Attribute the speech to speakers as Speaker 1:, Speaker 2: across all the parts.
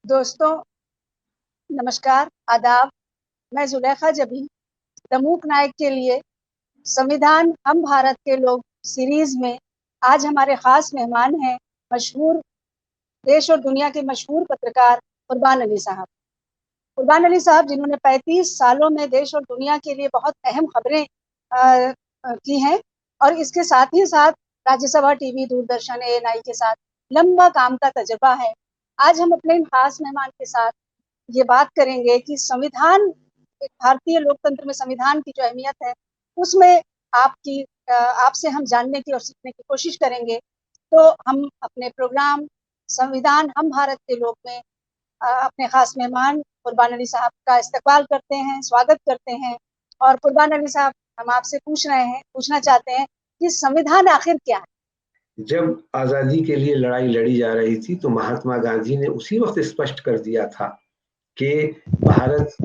Speaker 1: दोस्तों, नमस्कार, आदाब। मैं जुलेखा जबी तमूक नायक के लिए संविधान हम भारत के लोग सीरीज में आज हमारे खास मेहमान हैं मशहूर देश और दुनिया के मशहूर पत्रकार कुर्बान अली साहब। कुर्बान अली साहब जिन्होंने 35 सालों में देश और दुनिया के लिए बहुत अहम खबरें की हैं और इसके साथ ही साथ राज्यसभा टीवी, दूरदर्शन, ANI के साथ लंबा काम का तजुर्बा है। आज हम अपने इन खास मेहमान के साथ ये बात करेंगे कि संविधान, भारतीय लोकतंत्र में संविधान की जो अहमियत है उसमें आपसे हम जानने की और सीखने की कोशिश करेंगे। तो हम अपने प्रोग्राम संविधान हम भारत के लोग में अपने खास मेहमान कुर्बान अली साहब का इस्तकबाल करते हैं, स्वागत करते हैं। और कुर्बान अली साहब, हम आपसे पूछना चाहते हैं कि संविधान आखिर क्या है?
Speaker 2: जब आजादी के लिए लड़ाई लड़ी जा रही थी तो महात्मा गांधी ने उसी वक्त स्पष्ट कर दिया था कि भारत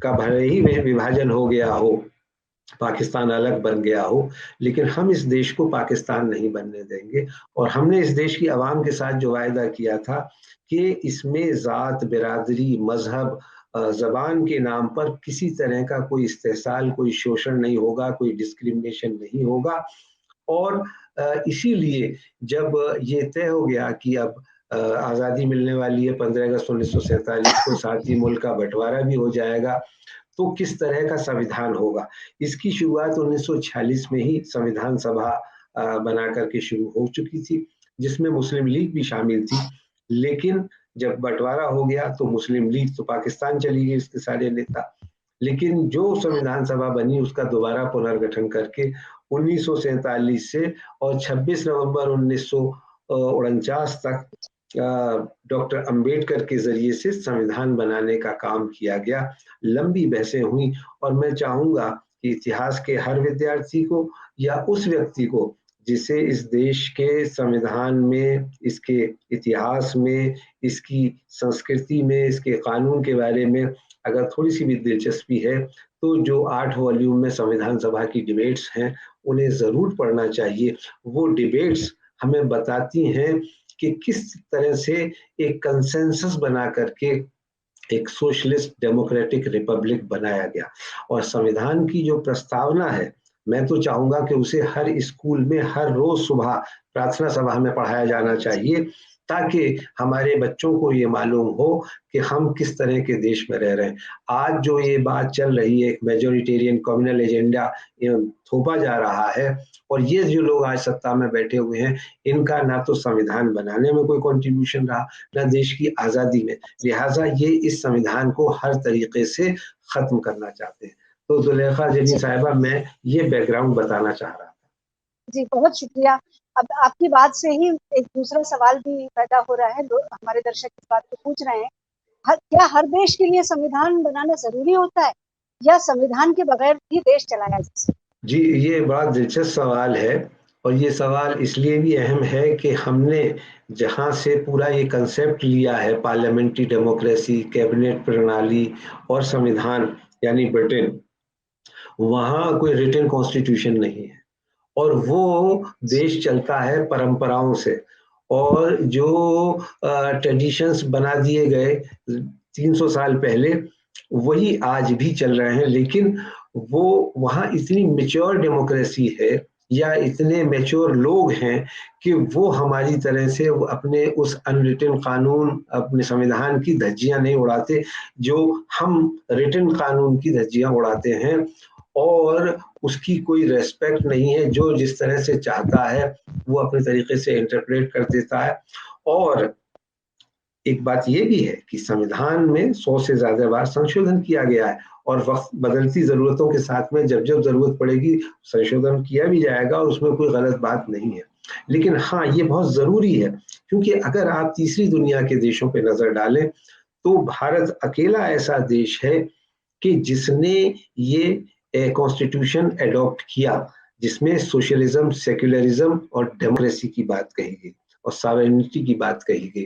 Speaker 2: का भले ही विभाजन हो गया हो, पाकिस्तान अलग बन गया हो, लेकिन हम इस देश को पाकिस्तान नहीं बनने देंगे। और हमने इस देश की आवाम के साथ जो वायदा किया था कि इसमें जात, बिरादरी, मजहब, जबान के नाम पर किसी तरह का कोई इस्तेसाल, कोई शोषण नहीं होगा, कोई डिस्क्रिमिनेशन नहीं होगा। और इसीलिए जब ये तय हो गया कि अब आज़ादी मिलने वाली है 15 अगस्त 1947 को, साथ ही मुल्क का बंटवारा भी हो जाएगा, तो किस तरह का संविधान होगा। इसकी शुरुआत 1946 में ही संविधान सभा बना करके शुरू हो चुकी थी, जिसमें मुस्लिम लीग भी शामिल थी। लेकिन जब बंटवारा हो गया तो मुस्लिम लीग तो पाकिस्तान चली गई, उसके सारे नेता। लेकिन जो संविधान सभा बनी उसका दोबारा पुनर्गठन करके 1947 से और 26 नवंबर 1949 तक डॉक्टर अंबेडकर के जरिए से संविधान बनाने का काम किया गया। लंबी बहसें हुई और मैं चाहूंगा कि इतिहास के हर विद्यार्थी को या उस व्यक्ति को जिसे इस देश के संविधान में, इसके इतिहास में, इसकी संस्कृति में, इसके कानून के बारे में अगर थोड़ी सी भी दिलचस्पी है, तो जो 8 वॉल्यूम में संविधान सभा की डिबेट्स हैं उन्हें जरूर पढ़ना चाहिए। वो डिबेट्स हमें बताती हैं कि किस तरह से एक कंसेंसस बना करके एक सोशलिस्ट डेमोक्रेटिक रिपब्लिक बनाया गया। और संविधान की जो प्रस्तावना है, मैं तो चाहूंगा कि उसे हर स्कूल में हर रोज सुबह प्रार्थना सभा में पढ़ाया जाना चाहिए, ताकि हमारे बच्चों को ये मालूम हो कि हम किस तरह के देश में रह रहे हैं। आज जो ये बात चल रही है, एक मेजोरिटेरियन कम्युनल एजेंडा थोपा जा रहा है, और ये जो लोग आज सत्ता में बैठे हुए हैं, इनका ना तो संविधान बनाने में कोई कंट्रीब्यूशन रहा, ना देश की आजादी में। लिहाजा ये इस संविधान को हर तरीके से खत्म करना चाहते हैं। तो जुलेखा जनी साहिबा, मैं ये बैकग्राउंड बताना चाह रहा था।
Speaker 1: जी, बहुत शुक्रिया। अब आपकी बात से ही एक दूसरा सवाल भी पैदा हो रहा है। हमारे दर्शक इस बात को पूछ रहे हैं, क्या हर देश के लिए संविधान बनाना जरूरी होता है या संविधान के बगैर भी देश चलाया जा सकता है?
Speaker 2: जी, ये बड़ा दिलचस्प सवाल है, और ये सवाल इसलिए भी अहम है कि हमने जहाँ से पूरा ये कंसेप्ट लिया है, पार्लियामेंट्री डेमोक्रेसी, कैबिनेट प्रणाली और संविधान, यानी ब्रिटेन, वहाँ कोई रिटन कॉन्स्टिट्यूशन नहीं है। और वो देश चलता है परंपराओं से, और जो ट्रेडिशंस बना दिए गए 300 साल पहले, वही आज भी चल रहे हैं। लेकिन वो वहाँ इतनी मेच्योर डेमोक्रेसी है, या इतने मेच्योर लोग हैं कि वो हमारी तरह से वो अपने उस अनरिटन कानून, अपने संविधान की धज्जियां नहीं उड़ाते, जो हम रिटन कानून की धज्जियां उड़ाते हैं। और उसकी कोई रेस्पेक्ट नहीं है, जो जिस तरह से चाहता है वो अपने तरीके से इंटरप्रेट कर देता है। और एक बात ये भी है कि संविधान में 100 से ज्यादा बार संशोधन किया गया है, और वक्त बदलती जरूरतों के साथ में जब जब जरूरत पड़ेगी संशोधन किया भी जाएगा, और उसमें कोई गलत बात नहीं है। लेकिन हाँ, ये बहुत जरूरी है, क्योंकि अगर आप तीसरी दुनिया के देशों पर नजर डालें तो भारत अकेला ऐसा देश है कि जिसने ये कॉन्स्टिट्यूशन एडॉप्ट किया, जिसमें सोशलिज्म, सेक्युलरिज्म और डेमोक्रेसी की बात कही गई और सॉवरेनिटी की बात कही गई।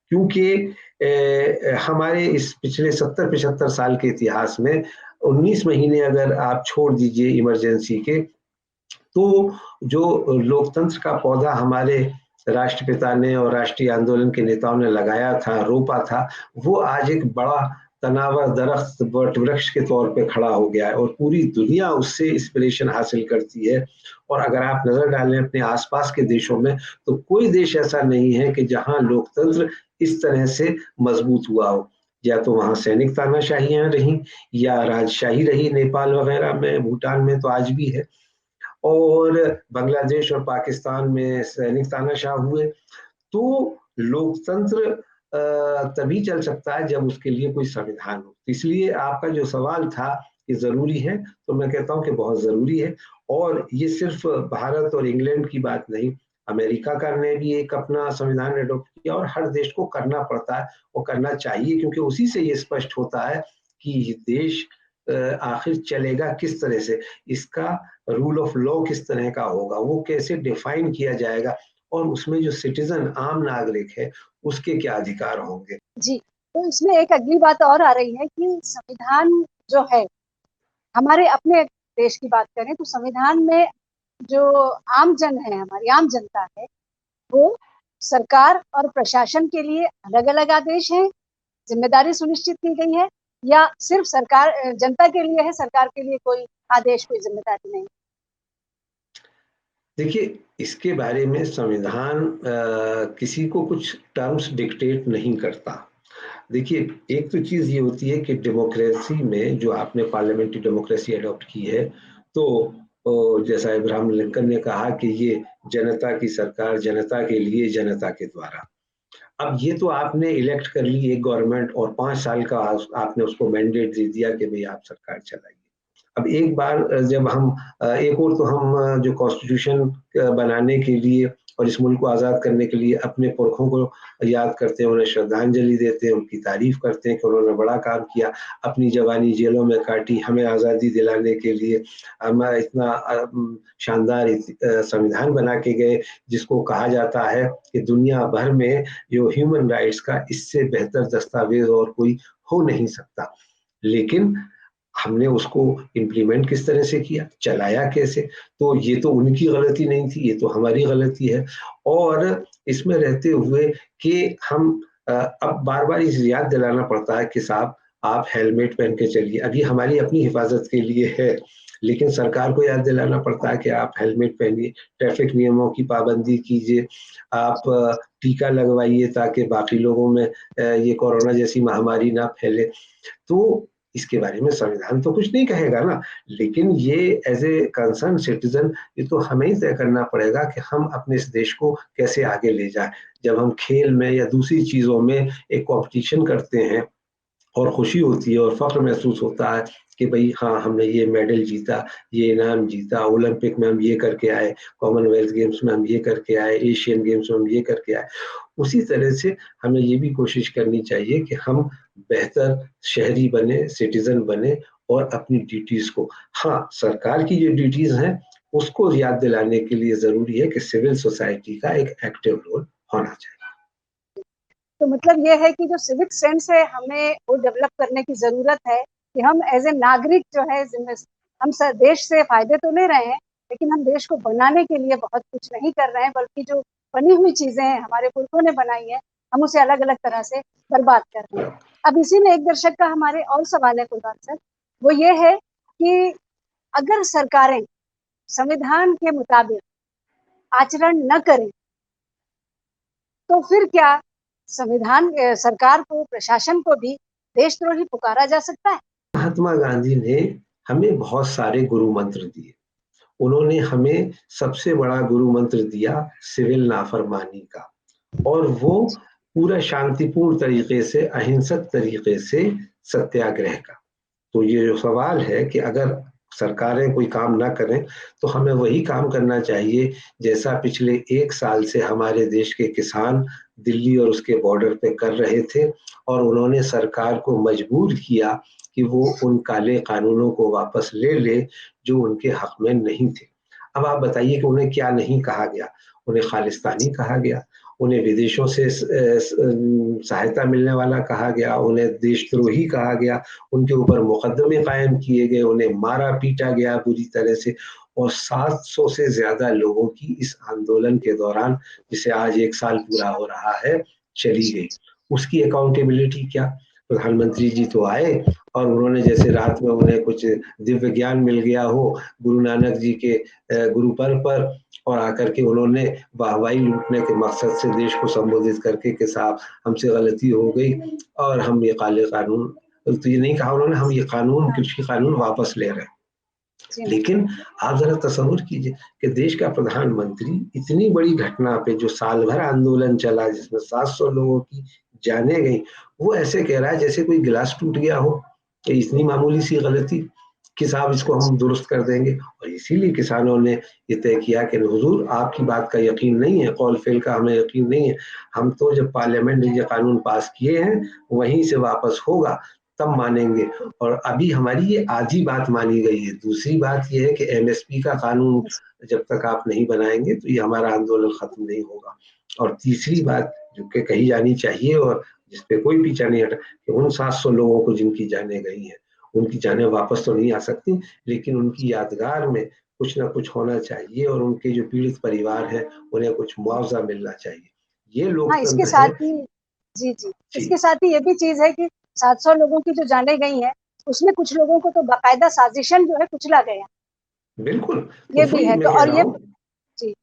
Speaker 2: क्योंकि हमारे इस पिछले 70-75 साल के इतिहास में 19 महीने अगर आप छोड़ दीजिए इमरजेंसी के, तो जो लोकतंत्र का पौधा हमारे राष्ट्रपिता ने और राष्ट्रीय आंदोलन के नेताओं ने लगाया था, रोपा था, वो आज एक बड़ा तनावर दरख्त वट वृक्ष के तौर पे खड़ा हो गया है और पूरी दुनिया उससे इंस्पिरेशन हासिल करती है। और अगर आप नजर डालें अपने आसपास के देशों में, तो कोई देश ऐसा नहीं है कि जहां लोकतंत्र इस तरह से मजबूत हुआ हो। या तो वहां सैनिक तानाशाहियां रही या राजशाही रही, नेपाल वगैरह में, भूटान में तो आज भी है, और बांग्लादेश और पाकिस्तान में सैनिक तानाशाह हुए। तो लोकतंत्र तभी चल सकता है जब उसके लिए कोई संविधान हो। इसलिए आपका जो सवाल था कि जरूरी है, तो मैं कहता हूं कि बहुत जरूरी है। और ये सिर्फ भारत और इंग्लैंड की बात नहीं, अमेरिका का ने भी एक अपना संविधान एडॉप्ट किया और हर देश को करना पड़ता है और करना चाहिए, क्योंकि उसी से ये स्पष्ट होता है कि ये देश आखिर चलेगा किस तरह से, इसका रूल ऑफ लॉ किस तरह का होगा, वो कैसे डिफाइन किया जाएगा, और उसमें जो सिटीजन आम नागरिक है उसके क्या अधिकार होंगे।
Speaker 1: जी, तो इसमें एक अगली बात और आ रही है कि संविधान जो है, हमारे अपने देश की बात करें तो संविधान में जो आम जन है, हमारी आम जनता है, वो सरकार और प्रशासन के लिए अलग अलग आदेश हैं, जिम्मेदारी सुनिश्चित की गई है, या सिर्फ सरकार जनता के लिए है, सरकार के लिए कोई आदेश, कोई जिम्मेदारी नहीं?
Speaker 2: देखिए, इसके बारे में संविधान किसी को कुछ टर्म्स डिक्टेट नहीं करता। देखिए, एक तो चीज ये होती है कि डेमोक्रेसी में जो आपने पार्लियामेंट्री डेमोक्रेसी अडॉप्ट की है, तो जैसा इब्राहिम लिंकन ने कहा कि ये जनता की सरकार, जनता के लिए, जनता के द्वारा। अब ये तो आपने इलेक्ट कर ली एक गवर्नमेंट और 5 साल का आपने उसको मैंडेट दे दिया कि भाई आप सरकार चलाइए। अब एक बार जब हम एक और तो हम जो कॉन्स्टिट्यूशन बनाने के लिए और इस मुल्क को आज़ाद करने के लिए अपने पुरखों को याद करते हैं, उन्हें श्रद्धांजलि देते हैं, उनकी तारीफ करते हैं कि उन्होंने बड़ा काम किया, अपनी जवानी जेलों में काटी हमें आज़ादी दिलाने के लिए, हम इतना शानदार संविधान बना के गए जिसको कहा जाता है कि दुनिया भर में जो ह्यूमन राइट्स का इससे बेहतर दस्तावेज और कोई हो नहीं सकता। लेकिन हमने उसको इम्प्लीमेंट किस तरह से किया, चलाया कैसे, तो ये तो उनकी गलती नहीं थी, ये तो हमारी गलती है। और इसमें रहते हुए कि हम अब बार-बार इसे याद दिलाना पड़ता है कि साहब आप हेलमेट पहन के चलिए। अब ये हमारी अपनी हिफाजत के लिए है, लेकिन सरकार को याद दिलाना पड़ता है कि आप हेलमेट पहनिए, ट्रैफिक नियमों की पाबंदी कीजिए, आप टीका लगवाइए ताकि बाकी लोगों में ये कोरोना जैसी महामारी ना फैले। तो इसके बारे में संविधान तो कुछ नहीं कहेगा ना, लेकिन ये एज़ ए कंसर्न सिटीज़न ये तो हमें ही तय करना पड़ेगा कि हम अपने इस देश को कैसे आगे ले जाएँ। जब हम खेल में या दूसरी चीज़ों में एक कॉम्पिटिशन करते हैं और खुशी होती है और फ़ख्र महसूस होता है कि भई हाँ, हमने ये मेडल जीता, ये इनाम जीता, ओलंपिक में हम ये करके आए, कॉमनवेल्थ गेम्स में हम ये करके आए, एशियन गेम्स में हम ये करके आए। उसी तरह से हमें ये भी कोशिश करनी चाहिए कि हम बेहतर शहरी बने, सिटीज़न बने और अपनी ड्यूटीज़ को, हाँ, सरकार की जो ड्यूटीज़ हैं, उसको याद दिलाने के लिए ज़रूरी है कि सिविल सोसाइटी का एक एक्टिव रोल होना चाहिए।
Speaker 1: तो मतलब ये है कि जो सिविक सेंस है, हमें वो डेवलप करने की ज़रूरत है कि हम एज़ ए नागरिक जो है हम देश से फ़ायदे तो ले रहे हैं, लेकिन हम देश को बनाने के लिए बहुत कुछ नहीं कर रहे हैं, बल्कि जो बनी हुई चीज़ें हैं, हमारे पुरखों ने बनाई हैं, हम उसे अलग-अलग तरह से बर्बाद कर रहे हैं। अब इसी में एक दर्शक का हमारे और सवाल है कुलवान सर, वो ये है कि अगर सरकारें संविधान के मुताबिक आचरण न करें, तो फिर क्या संविधान सरकार को, प्रशासन को भी देशद्रोही पुकारा जा सकता है?
Speaker 2: महात्मा गांधी ने हमें बहुत सारे गुरु मंत्र दिए। उन्होंने हमें सबसे बड़ा गुरु मंत्र दिया सिविल नाफरमानी का, और वो पूरा शांतिपूर्ण तरीके से, अहिंसक तरीके से सत्याग्रह का। तो ये जो सवाल है कि अगर सरकारें कोई काम ना करें, तो हमें वही काम करना चाहिए जैसा पिछले 1 साल से हमारे देश के किसान दिल्ली और उसके बॉर्डर पे कर रहे थे, और उन्होंने सरकार को मजबूर किया कि वो उन काले कानूनों को वापस ले ले जो उनके हक में नहीं थे। अब आप बताइए कि उन्हें क्या नहीं कहा गया? उन्हें खालिस्तानी कहा गया, उन्हें विदेशों से सहायता मिलने वाला कहा गया, उन्हें देशद्रोही कहा गया, उनके ऊपर मुकदमे कायम किए गए, उन्हें मारा पीटा गया बुरी तरह से, और 700 से ज्यादा लोगों की इस आंदोलन के दौरान, जिसे आज 1 साल पूरा हो रहा है, चली गई। उसकी अकाउंटेबिलिटी क्या? प्रधानमंत्री जी तो आए और उन्होंने जैसे रात में उन्हें कुछ दिव्य ज्ञान मिल गया हो गुरु नानक जी के गुरु पर्व पर, और आकर के उन्होंने वाहवाही लूटने के मकसद से देश को संबोधित करके कि साहब हमसे गलती हो गई और हम ये काले कानून, तो ये नहीं कहा उन्होंने, हम ये कानून, कृषि कानून वापस ले रहे हैं। लेकिन आप जरा तसव्वुर कीजिए कि देश का प्रधानमंत्री इतनी बड़ी घटना पे, जो साल भर आंदोलन चला जिसमें 700 लोगों की जाने गई, वो ऐसे कह रहा है जैसे कोई गिलास टूट गया हो कि इतनी मामूली सी गलती कि साहब इसको हम दुरुस्त कर देंगे। और इसीलिए किसानों ने ये तय किया कि हुजूर आपकी बात का यकीन नहीं है, कौल फेल का हमें यकीन नहीं है, हम तो जब पार्लियामेंट ने ये कानून पास किए हैं वहीं से वापस होगा तब मानेंगे। और अभी हमारी ये आधी बात मानी गई है। दूसरी बात ये है कि एमएसपी का कानून जब तक आप नहीं बनाएंगे तो ये हमारा आंदोलन खत्म नहीं होगा। और तीसरी बात जो कि कही जानी चाहिए और जिस पे कोई पीछा नहीं हटा, कि उन 700 लोगों को जिनकी जानें गई हैं, उनकी जानें वापस तो नहीं आ सकती, लेकिन उनकी यादगार में कुछ ना कुछ होना चाहिए और उनके जो पीड़ित परिवार हैं उन्हें कुछ मुआवजा मिलना चाहिए। ये
Speaker 1: हाँ, इसके
Speaker 2: लोकतंत्र
Speaker 1: साथ
Speaker 2: है।
Speaker 1: ही जी, जी।
Speaker 2: जी,
Speaker 1: इसके साथ ही ये भी चीज़ है कि 700 लोगों की जो जानें गई हैं, उसमें कुछ लोगों को तो बाकायदा साजिशन जो है कुचला गया।
Speaker 2: बिल्कुल। तो
Speaker 1: ये भी
Speaker 2: वही
Speaker 1: है,
Speaker 2: मैं
Speaker 1: तो
Speaker 2: कह
Speaker 1: और
Speaker 2: रहा
Speaker 1: ये
Speaker 2: हूँ।
Speaker 1: जी,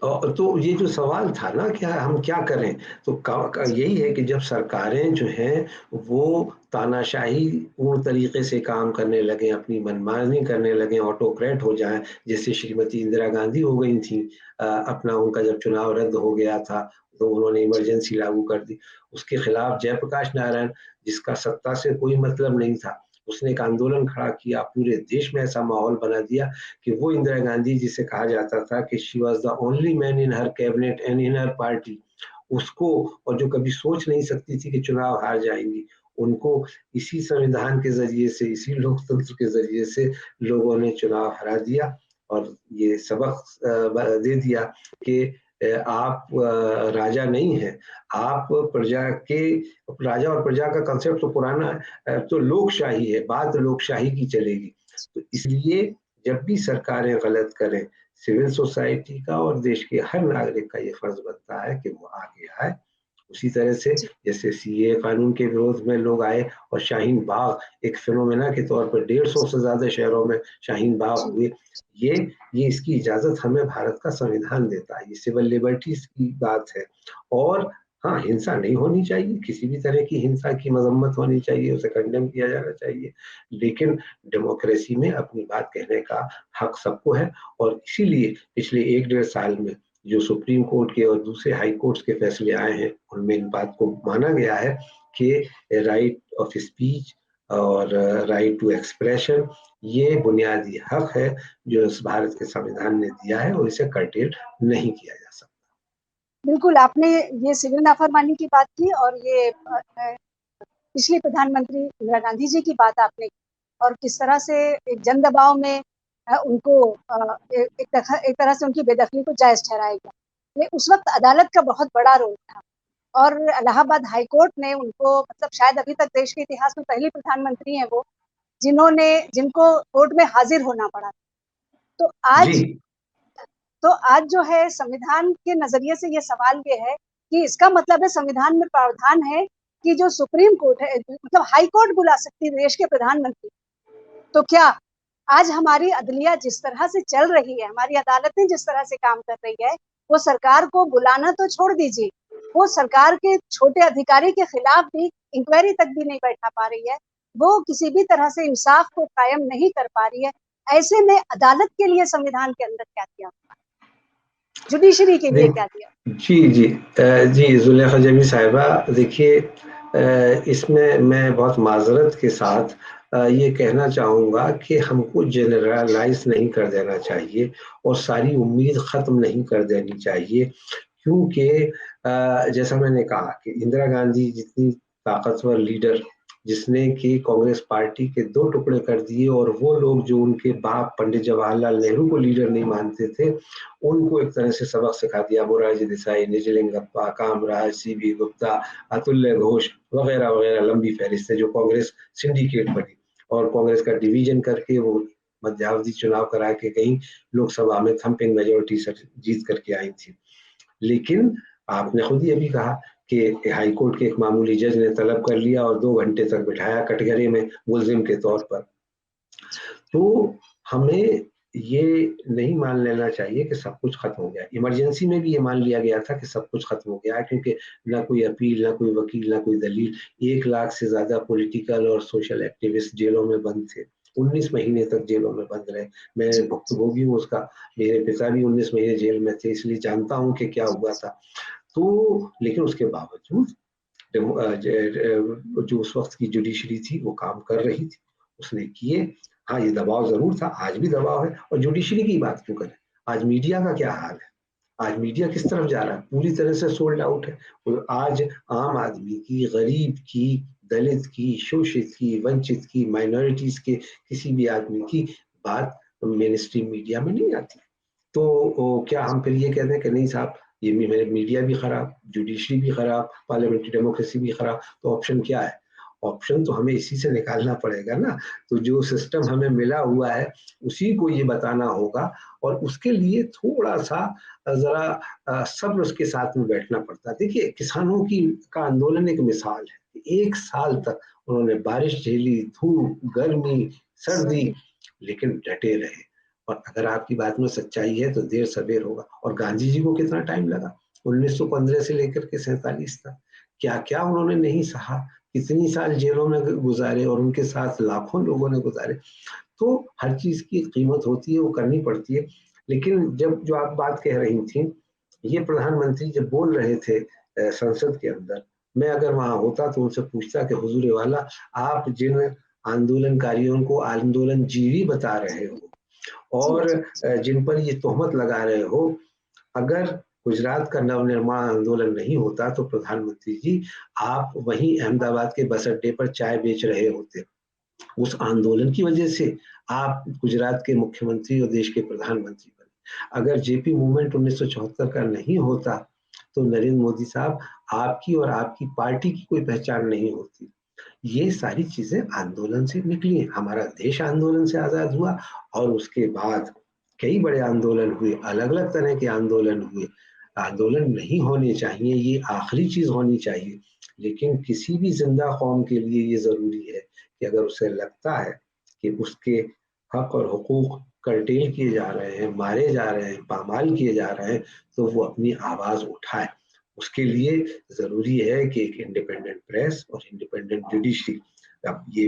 Speaker 2: तो ये जो सवाल था ना कि हम क्या करें, तो
Speaker 1: जी,
Speaker 2: यही है कि जब सरकारें जो हैं वो तानाशाही पूर्ण तरीके से काम करने लगे, अपनी मनमानी करने लगे, ऑटोक्रेट हो जाएं, जैसे श्रीमती इंदिरा गांधी हो गई थी। अपना उनका जब चुनाव रद्द हो गया था तो उन्होंने इमरजेंसी लागू कर दी। उसके खिलाफ जयप्रकाश नारायण, जिसका सत्ता से कोई मतलब नहीं था, उसने एक आंदोलन खड़ा किया, पूरे देश में ऐसा माहौल बना दिया कि वो इंदिरा गांधी जिसे कहा जाता था कि she was the only man in her cabinet and in her party, उसको, और जो कभी सोच नहीं सकती थी कि चुनाव हार जाएंगी, उनको इसी संविधान के जरिए से, इसी लोकतंत्र के जरिए से लोगों ने चुनाव हरा दिया और ये सबक दे दिया कि आप राजा नहीं हैं, आप प्रजा के, राजा और प्रजा का कंसेप्ट तो पुराना है, तो लोकशाही है, बात लोकशाही की चलेगी। तो इसलिए जब भी सरकारें गलत करें, सिविल सोसाइटी का और देश के हर नागरिक का ये फर्ज बनता है कि वो आगे आए। उसी तरह से
Speaker 1: जी,
Speaker 2: जैसे सीए कानून के विरोध में लोग आए और शाहीन बाग एक फिनोमेना के तौर पर 150 से ज्यादा शहरों में शाहीन बाग
Speaker 1: जी,
Speaker 2: हुए। ये ये इसकी इजाजत हमें भारत का संविधान देता है, ये सिविल लिबर्टीज की बात है। और हाँ, हिंसा नहीं होनी चाहिए, किसी भी तरह की हिंसा की मजम्मत होनी चाहिए, उसे कंडेम किया जाना चाहिए, लेकिन डेमोक्रेसी में अपनी बात कहने का हक सबको है। और इसीलिए पिछले 1 डेढ़ साल में जो सुप्रीम कोर्ट के और दूसरे हाई कोर्ट्स के फैसले आए हैं उनमें इन बात को माना गया है कि राइट ऑफ स्पीच और राइट टू एक्सप्रेशन ये बुनियादी हक है जो इस भारत के संविधान ने दिया है और इसे कर्टेल नहीं किया जा सकता।
Speaker 1: बिल्कुल आपने ये सिविल नाफरमानी की बात की और ये पिछले प्रधानमंत्री इंदिरा गांधी जी की बात आपने की और किस तरह से एक जन दबाव में उनको एक तरह से उनकी बेदखली को जायज़ ठहराया गया। लेकिन उस वक़्त अदालत का बहुत बड़ा रोल था और इलाहाबाद हाई कोर्ट ने उनको मतलब शायद अभी तक देश के इतिहास में पहली प्रधानमंत्री हैं वो, जिनको कोर्ट में हाज़िर होना पड़ा। तो
Speaker 2: जी,
Speaker 1: आज तो आज जो है संविधान के नज़रिए से ये सवाल ये है कि इसका मतलब है संविधान में प्रावधान है कि जो सुप्रीम कोर्ट है मतलब हाई कोर्ट बुला सकती है देश के प्रधानमंत्री। तो क्या आज हमारी अदलिया जिस तरह से चल रही है, हमारी अदालतें जिस तरह से काम कर रही है, वो सरकार को बुलाना तो छोड़ दीजिए, वो सरकार के छोटे अधिकारी के खिलाफ भी इंक्वायरी तक भी नहीं बैठा पा रही है, वो किसी भी तरह से इंसाफ को कायम नहीं कर पा रही है। ऐसे में अदालत के लिए संविधान के अंदर क्या दिया, जुडिशरी के लिए
Speaker 2: देख
Speaker 1: क्या दिया?
Speaker 2: जी, जी। जी, ज़ुलेखा जबी साहिबा, देखिए इसमें मैं बहुत माज़रत के साथ ये कहना चाहूँगा कि हमको जनरलाइज़ नहीं कर देना चाहिए और सारी उम्मीद ख़त्म नहीं कर देनी चाहिए, क्योंकि जैसा मैंने कहा कि इंदिरा गांधी जितनी ताकतवर लीडर, जिसने कि कांग्रेस पार्टी के 2 टुकड़े कर दिए और वो लोग जो उनके बाप पंडित जवाहरलाल नेहरू को लीडर नहीं मानते थे, उनको एक तरह से सबक सिखा दिया। मोरारजी देसाई, निजलिंगप्पा, कामराज, सीबी गुप्ता, अतुल्य घोष वगैरह-वगैरह लंबी फहरिस्त है जो कांग्रेस सिंडिकेट बनी और कांग्रेस का डिवीजन करके वो मध्यावधि चुनाव करा के कहीं लोकसभा में थम्पिंग मेजोरिटी से जीत करके आई थी। लेकिन आपने खुद ही अभी कहा कि हाई कोर्ट के एक मामूली जज ने तलब कर लिया और 2 घंटे तक बिठाया कटघरे में मुलजिम के तौर पर। तो हमें ये नहीं मान लेना चाहिए कि सब कुछ खत्म हो गया। इमरजेंसी में भी ये मान लिया गया था कि सब कुछ खत्म हो गया है, क्योंकि ना कोई अपील, ना कोई वकील, ना कोई दलील। 1 लाख से ज्यादा पॉलिटिकल और सोशल एक्टिविस्ट जेलों में बंद थे। 19 महीने तक जेलों में बंद रहे। मैं भुक्तभोगी हूँ उसका। मेरे पिता भी 19 महीने जेल में थे, इसलिए जानता हूँ कि क्या हुआ था। तो लेकिन उसके बावजूद जो उस वक्त की जुडिशरी थी वो काम कर रही थी, उसने किए। हाँ, ये दबाव जरूर था, आज भी दबाव है। और जुडिशरी की बात क्यों करें, आज मीडिया का क्या हाल है? आज मीडिया किस तरफ जा रहा है? पूरी तरह से सोल्ड आउट है। और आज आम आदमी की, गरीब की, दलित की, शोषित की, वंचित की, माइनॉरिटीज के किसी भी आदमी की बात मेन स्ट्रीम मीडिया में नहीं आती। तो क्या हम फिर ये कहते हैं कि नहीं साहब, ये मीडिया भी खराब, जुडिशरी भी खराब, पार्लियामेंट्री डेमोक्रेसी भी खराब, तो ऑप्शन क्या है? ऑप्शन तो हमें इसी से निकालना पड़ेगा ना। तो जो सिस्टम हमें मिला हुआ है उसी को ये बताना होगा, और उसके लिए थोड़ा सा जरा सब्र उसके साथ में बैठना पड़ता है। देखिए, किसानों की का आंदोलन एक मिसाल है। 1 साल तक उन्होंने बारिश झेली, धूप, गर्मी, सर्दी, लेकिन डटे रहे। और अगर आपकी बात में सच्चाई है तो देर सवेर होगा। और गांधी जी को कितना टाइम लगा? 1915 से लेकर के 47 तक क्या क्या उन्होंने नहीं सहा, कितनी साल जेलों में गुजारे, और उनके साथ लाखों लोगों ने गुजारे। तो हर चीज की कीमत होती है, वो करनी पड़ती है। लेकिन जब जो आप बात कह रही थी, ये प्रधानमंत्री जब बोल रहे थे संसद के अंदर, मैं अगर वहां होता तो उनसे पूछता कि हुजूर वाला, आप जिन आंदोलनकारियों को आंदोलन जीवी बता रहे हो और जिन पर ये तोहमत लगा रहे हो, अगर गुजरात का नवनिर्माण आंदोलन नहीं होता तो प्रधानमंत्री जी, आप वहीं अहमदाबाद के बस अड्डे पर चाय बेच रहे होते। उस आंदोलन की वजह से आप गुजरात के मुख्यमंत्री और देश के प्रधानमंत्री बने। अगर जेपी मूवमेंट 1974 का नहीं होता तो नरेंद्र मोदी साहब, आपकी और आपकी पार्टी की कोई पहचान नहीं होती। ये सारी चीजें आंदोलन से निकली हैं। हमारा देश आंदोलन से आजाद हुआ, और उसके बाद कई बड़े आंदोलन हुए, अलग अलग तरह के आंदोलन हुए। आंदोलन नहीं होने चाहिए, ये आखिरी चीज होनी चाहिए। लेकिन किसी भी जिंदा कौम के लिए ये जरूरी है कि अगर उसे लगता है कि उसके हक और हुकूक कर्टेल किए जा रहे हैं, मारे जा रहे हैं, पामाल किए जा रहे हैं, तो वो अपनी आवाज उठाए। उसके लिए जरूरी है कि एक इंडिपेंडेंट प्रेस और इंडिपेंडेंट जुडिशरी। अब ये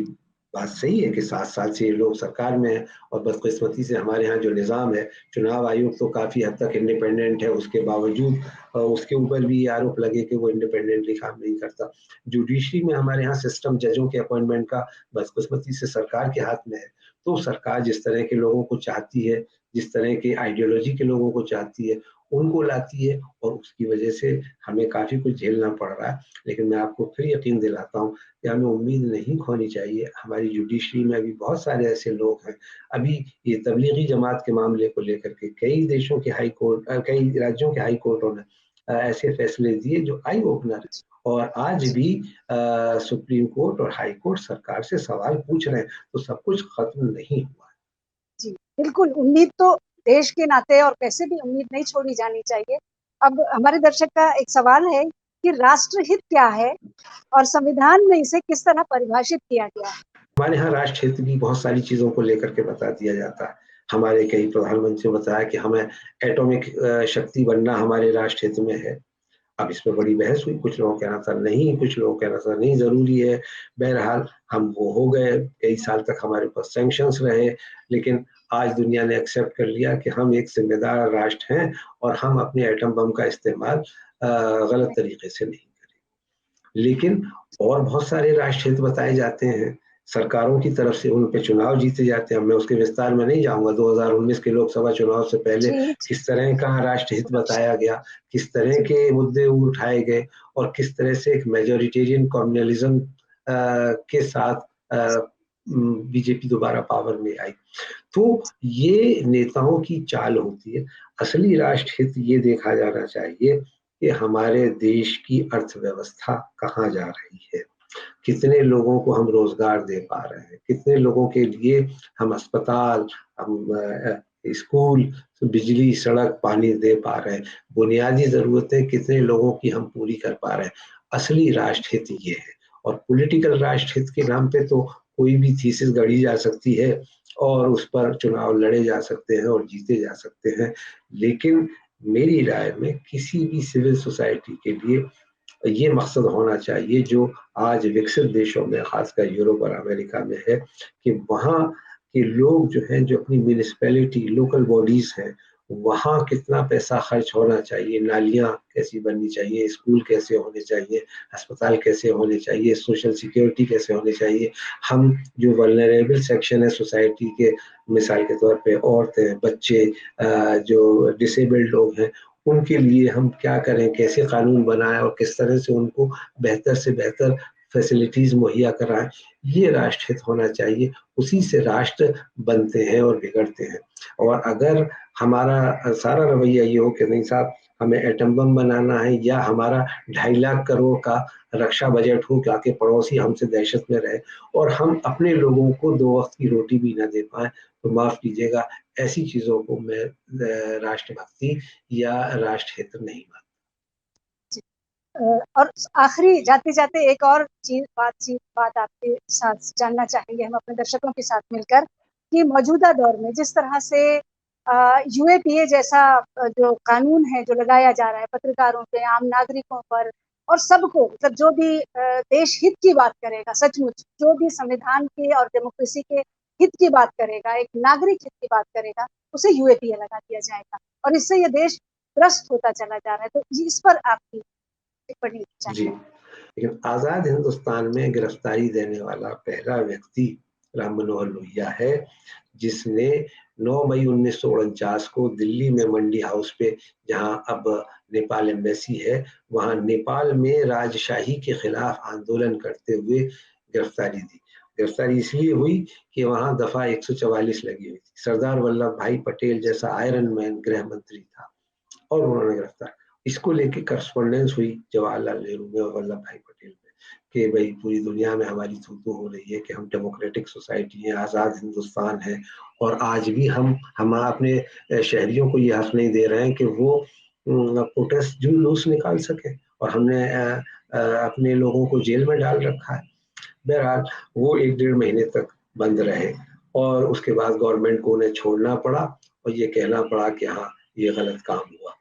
Speaker 2: बात सही है कि 7 साल से ये लोग सरकार में है, और बदकिस्मती से हमारे यहाँ जो निज़ाम है, चुनाव आयोग तो काफी हद तक इंडिपेंडेंट है, उसके बावजूद उसके ऊपर भी ये आरोप लगे कि वो इंडिपेंडेंटली काम नहीं करता। जुडिशरी में हमारे यहाँ सिस्टम जजों के अपॉइंटमेंट का बदकिस्मती से सरकार के हाथ में है। तो सरकार जिस तरह के लोगों को चाहती है, जिस तरह के आइडियोलॉजी के लोगों को चाहती है, उनको लाती है, और उसकी वजह से हमें काफी कुछ झेलना पड़ रहा है। लेकिन मैं आपको फिर यकीन दिलाता हूँ कि हमें उम्मीद नहीं खोनी चाहिए। हमारी जुडिशरी में अभी बहुत सारे ऐसे लोग हैं। अभी ये तबलीगी जमात के मामले को लेकर के कई देशों के हाई कोर्ट, कई राज्यों के हाई कोर्टों ने ऐसे फैसले दिए जो आई ओपनर है। और आज भी सुप्रीम कोर्ट और हाई कोर्ट सरकार से सवाल पूछ रहे हैं। तो सब कुछ खत्म नहीं हुआ।
Speaker 1: जी, बिल्कुल। उम्मीद तो देश के नाते और कैसे भी उम्मीद नहीं छोड़ी जानी चाहिए। अब हमारे दर्शक का एक सवाल है कि राष्ट्रहित क्या है और संविधान में इसे किस तरह परिभाषित किया गया है?
Speaker 2: हमारे यहाँ राष्ट्र हित भी बहुत सारी चीजों को लेकर के बता दिया जाता है। हमारे कई प्रधानमंत्रियों ने बताया कि हमें एटॉमिक शक्ति बनना हमारे राष्ट्र हित में है। अब इसमें बड़ी बहस हुई, कुछ लोगों का कहना था नहीं, कुछ लोगों का कहना था नहीं जरूरी है। बहरहाल हम वो हो गए, कई साल तक हमारे पास सैंक्शंस रहे, लेकिन आज दुनिया ने एक्सेप्ट कर लिया कि हम एक जिम्मेदार राष्ट्र हैं, और हम अपने एटम बम का इस्तेमाल गलत तरीके से नहीं करें। लेकिन और बहुत सारे राष्ट्र हित बताए जाते हैं, सरकारों की तरफ से उन पे चुनाव जीते जाते हैं। मैं उसके विस्तार में नहीं जाऊंगा। 2019 के लोकसभा चुनाव से पहले
Speaker 1: जी,
Speaker 2: किस तरह का राष्ट्रहित बताया गया, किस तरह के मुद्दे उठाए गए, और किस तरह से एक मेजोरिटेरियन कम्युनलिज्म के साथ बीजेपी दोबारा पावर में आई। तो ये नेताओं की चाल होती है। असली राष्ट्रहित ये देखा जाना चाहिए कि हमारे देश की अर्थव्यवस्था कहाँ जा रही है, कितने लोगों को हम रोजगार दे पा रहे हैं, कितने लोगों के लिए हम अस्पताल, हम स्कूल, बिजली, सड़क, पानी दे पा रहे हैं। बुनियादी ज़रूरतें कितने लोगों की हम पूरी कर पा रहे हैं। असली राष्ट्रहित ये है, और पॉलिटिकल राष्ट्रहित के नाम पे तो कोई भी थीसिस गढ़ी जा सकती है और उस पर चुनाव लड़े जा सकते हैं और जीते जा सकते हैं। लेकिन मेरी राय में किसी भी सिविल सोसाइटी के लिए ये मकसद होना चाहिए जो आज विकसित देशों में, खासकर यूरोप और अमेरिका में है, कि वहाँ के लोग जो हैं, जो अपनी म्युनिसिपैलिटी, लोकल बॉडीज हैं, वहाँ कितना पैसा खर्च होना चाहिए, नालियाँ कैसी बननी चाहिए, स्कूल कैसे होने चाहिए, अस्पताल कैसे होने चाहिए, सोशल सिक्योरिटी कैसे होनी चाहिए। हम जो वल्नरेबल सेक्शन है सोसाइटी के, मिसाल के तौर पे औरतें, बच्चे, जो डिसेबल्ड लोग हैं, उनके लिए हम क्या करें, कैसे कानून बनाएं और किस तरह से उनको बेहतर से बेहतर फैसिलिटीज मुहैया कराएं, ये राष्ट्रहित होना चाहिए। उसी से राष्ट्र बनते हैं और बिगड़ते हैं। और अगर हमारा सारा रवैया ये हो कि नहीं साहब, हमें एटम बम बनाना है, या हमारा 2.5 लाख करोड़ का रक्षा बजट हो ताकि पड़ोसी हमसे दहशत में रहे और हम अपने लोगों को 2 वक्त की रोटी भी ना दे पाए, तो माफ कीजिएगा, ऐसी चीजों को मैं राष्ट्रभक्ति या राष्ट्रहित नहीं मानता।
Speaker 1: और आखिरी जाते-जाते एक और बात आपके साथ जानना चाहेंगे हम अपने दर्शकों के साथ मिलकर, कि मौजूदा दौर में जिस तरह से यूएपीए जैसा जो कानून है जो लगाया जा रहा है पत्रकारों पे, आम नागरिकों पर और सबको, मतलब जो भी देश हित की बात करेगा, सचमुच जो भी संविधान के और डेमोक्रेसी के हित की बात करेगा, एक नागरिक हित की बात करेगा, उसे यूएपीए लगा दिया जाएगा और इससे ये देश त्रस्त होता चला जा रहा है। तो इस पर आपकी टिप्पणी
Speaker 2: जी,
Speaker 1: चाहिए।
Speaker 2: लेकिन आजाद हिंदुस्तान में गिरफ्तारी देने वाला पहला व्यक्ति राम मनोहर लोहिया है, जिसने 9 मई 1949 को दिल्ली में मंडी हाउस पे, जहां अब नेपाल एम्बेसी है, वहां नेपाल में राजशाही के खिलाफ आंदोलन करते हुए गिरफ्तारी दी। गिरफ्तारी इसलिए हुई कि वहां दफा 144 लगी हुई थी। सरदार वल्लभ भाई पटेल जैसा आयरन मैन गृह मंत्री था और उन्होंने गिरफ्तार। इसको लेके करस्पॉन्डेंस हुई जवाहरलाल नेहरू में और वल्लभ भाई पटेल में, कि भाई पूरी दुनिया में हमारी थू-थू हो रही है कि हम डेमोक्रेटिक सोसाइटी है, आज़ाद हिंदुस्तान है, और आज भी हम अपने शहरियों को ये हक नहीं दे रहे हैं कि वो प्रोटेस्ट जुलूस निकाल सके, और हमने अपने लोगों को जेल में डाल रखा है। बहरहाल वो 1 डेढ़ महीने तक बंद रहे और उसके बाद गवर्नमेंट को उन्हें छोड़ना पड़ा और ये कहना पड़ा कि हाँ, ये गलत काम हुआ।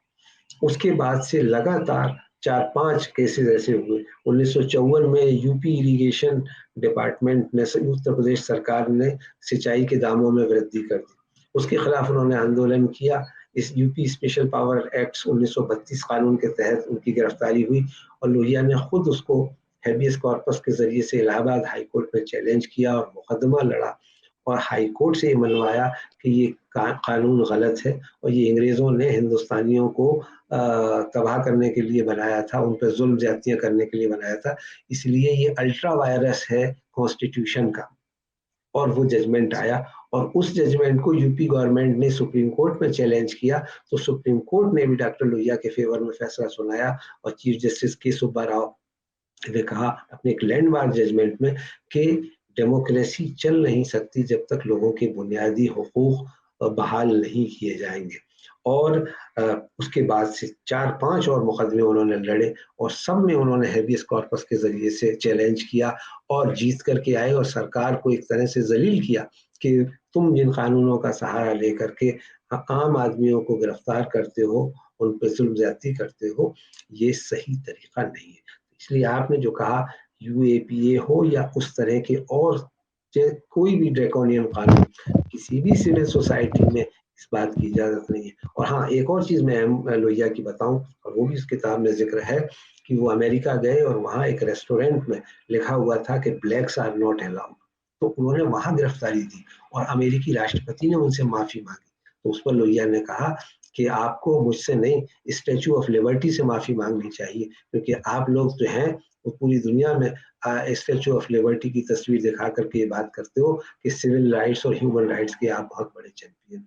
Speaker 2: उसके बाद से लगातार 4-5 केसेस ऐसे हुए। 1954 में यूपी इरिगेशन डिपार्टमेंट ने, उत्तर प्रदेश सरकार ने सिंचाई के दामों में वृद्धि कर दी। उसके खिलाफ उन्होंने आंदोलन किया। इस यूपी स्पेशल पावर एक्ट 1932 कानून के तहत उनकी गिरफ्तारी हुई और लोहिया ने खुद उसको हेबियस कॉर्पस के जरिए से इलाहाबाद हाई कोर्ट में चैलेंज किया और मुकदमा लड़ा और हाई कोर्ट से ये मनवाया कि ये कानून गलत है और ये अंग्रेजों ने हिंदुस्तानियों को तबाह करने के लिए बनाया था, उन पर जुल्म ज्यादतियां करने के लिए बनाया था, इसलिए ये अल्ट्रा वायरस है कॉन्स्टिट्यूशन का। और वो जजमेंट आया और उस जजमेंट को यूपी गवर्नमेंट ने सुप्रीम कोर्ट में चैलेंज किया, तो सुप्रीम कोर्ट ने भी डॉक्टर लोहिया के फेवर में फैसला सुनाया और चीफ जस्टिस के सुब्बा राव ने कहा अपने एक लैंडमार्क जजमेंट में कि डेमोक्रेसी चल नहीं सकती जब तक लोगों के बुनियादी हुकूक बहाल नहीं किए जाएंगे। और उसके बाद से 4-5 और मुकदमे उन्होंने लड़े और सब में उन्होंने हेबियस कॉर्पस के जरिए से चैलेंज किया और जीत करके आए और सरकार को एक तरह से जलील किया कि तुम जिन कानूनों का सहारा लेकर के आम आदमियों को गिरफ्तार करते हो, उन पर जुल्म ज्यादती करते हो, ये सही तरीका नहीं है। इसलिए आपने जो कहा, यूएपीए हो या उस तरह के और कोई भी ड्रैकोनियन कानून, किसी भी सिविल सोसाइटी में इस बात की इजाजत नहीं है। और हाँ, एक और चीज मैं लोहिया की बताऊं, और वो भी इस किताब में जिक्र है कि वो अमेरिका गए और वहां एक रेस्टोरेंट में लिखा हुआ था कि ब्लैक्स आर नॉट अलाउड, तो उन्होंने वहां गिरफ्तारी दी और अमेरिकी राष्ट्रपति ने उनसे माफी मांगी। तो उस पर लोहिया ने कहा कि आपको मुझसे नहीं, स्टैचू ऑफ लिबर्टी से माफी मांगनी चाहिए, क्योंकि आप लोग जो हैं वो पूरी दुनिया में स्टैचू ऑफ लिबर्टी की तस्वीर दिखा करके ये बात करते हो कि सिविल राइट्स और ह्यूमन राइट्स के आप बहुत बड़े चैंपियन।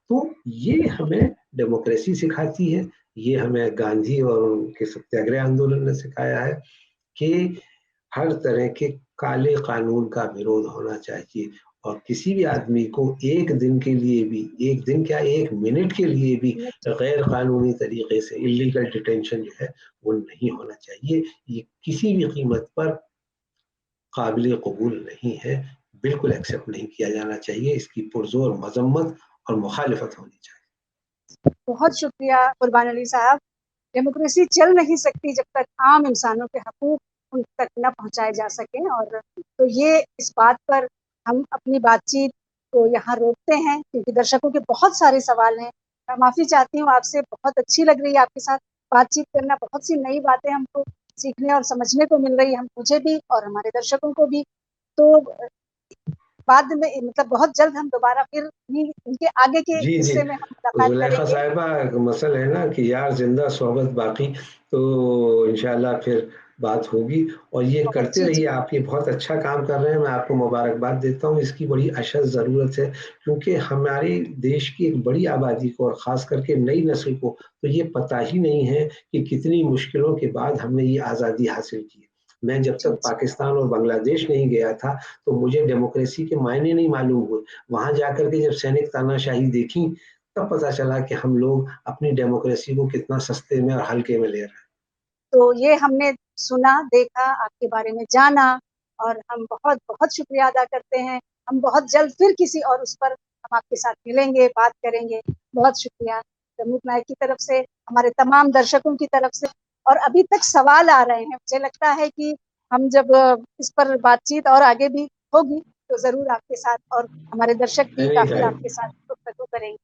Speaker 2: तो ये हमें डेमोक्रेसी सिखाती है, ये हमें गांधी और उनके सत्याग्रह आंदोलन ने सिखाया है कि हर तरह के काले कानून का विरोध होना चाहिए और किसी भी आदमी को एक दिन के लिए भी, एक दिन क्या, एक मिनट के लिए भी गैर कानूनी तरीके से इलीगल डिटेंशन जो है वो नहीं होना चाहिए। ये किसी भी कीमत पर काबिल कबूल नहीं है, बिल्कुल एक्सेप्ट नहीं किया जाना चाहिए। इसकी पुरजोर मजम्मत और मुखालिफत होनी चाहिए।
Speaker 1: बहुत शुक्रिया कुर्बान अली साहब। डेमोक्रेसी चल नहीं सकती जब तक आम इंसानों के हकूक उन तक न पहुंचाए जा सकें। और तो ये इस बात पर हम अपनी बातचीत को यहाँ रोकते हैं, क्योंकि दर्शकों के बहुत सारे सवाल हैं। मैं माफ़ी चाहती हूँ आपसे, बहुत अच्छी लग रही है आपके साथ बातचीत करना, बहुत सी नई बातें हमको सीखने और समझने को मिल रही है, मुझे भी और हमारे दर्शकों को भी। तो बाद में मतलब बहुत जल्द हम दोबारा फिर इनके आगे के
Speaker 2: जी, जी।
Speaker 1: हिस्से में हम मुलाकात
Speaker 2: ज़ुलेखा
Speaker 1: करेंगे।
Speaker 2: साहिबा, मसल है ना कि यार ज़िंदा सोहबत बाकी, तो इंशाल्लाह फिर बात होगी और ये
Speaker 1: बहुत
Speaker 2: करते
Speaker 1: जी जी
Speaker 2: रहिए। आप ये बहुत अच्छा काम कर रहे हैं, मैं आपको मुबारकबाद देता हूँ। इसकी बड़ी अशद ज़रूरत है क्योंकि हमारे देश की एक बड़ी आबादी को और ख़ास करके नई नस्ल को तो ये पता ही नहीं है कि कितनी मुश्किलों के बाद हमने ये आज़ादी हासिल की है। मैं जब
Speaker 1: जी
Speaker 2: तक
Speaker 1: जी
Speaker 2: पाकिस्तान और बांग्लादेश नहीं गया था, तो मुझे डेमोक्रेसी के मायने नहीं मालूम हुए। वहाँ जाकर के जब सैनिक तानाशाही देखी, तब पता चला कि हम लोग अपनी डेमोक्रेसी को कितना सस्ते में और हल्के में ले रहे हैं।
Speaker 1: तो ये हमने सुना, देखा, आपके बारे में जाना, और हम बहुत बहुत शुक्रिया अदा करते हैं। हम बहुत जल्द फिर किसी और उस पर हम आपके साथ मिलेंगे, बात करेंगे। बहुत शुक्रिया प्रमुख नायक की तरफ से, हमारे तमाम दर्शकों की तरफ से। और अभी तक सवाल आ रहे हैं, मुझे लगता है कि हम जब इस पर बातचीत और आगे भी होगी तो जरूर आपके साथ और हमारे दर्शक भी
Speaker 2: एनी
Speaker 1: काफी
Speaker 2: टाइम।
Speaker 1: आपके साथ गुफ्तगू करेंगे।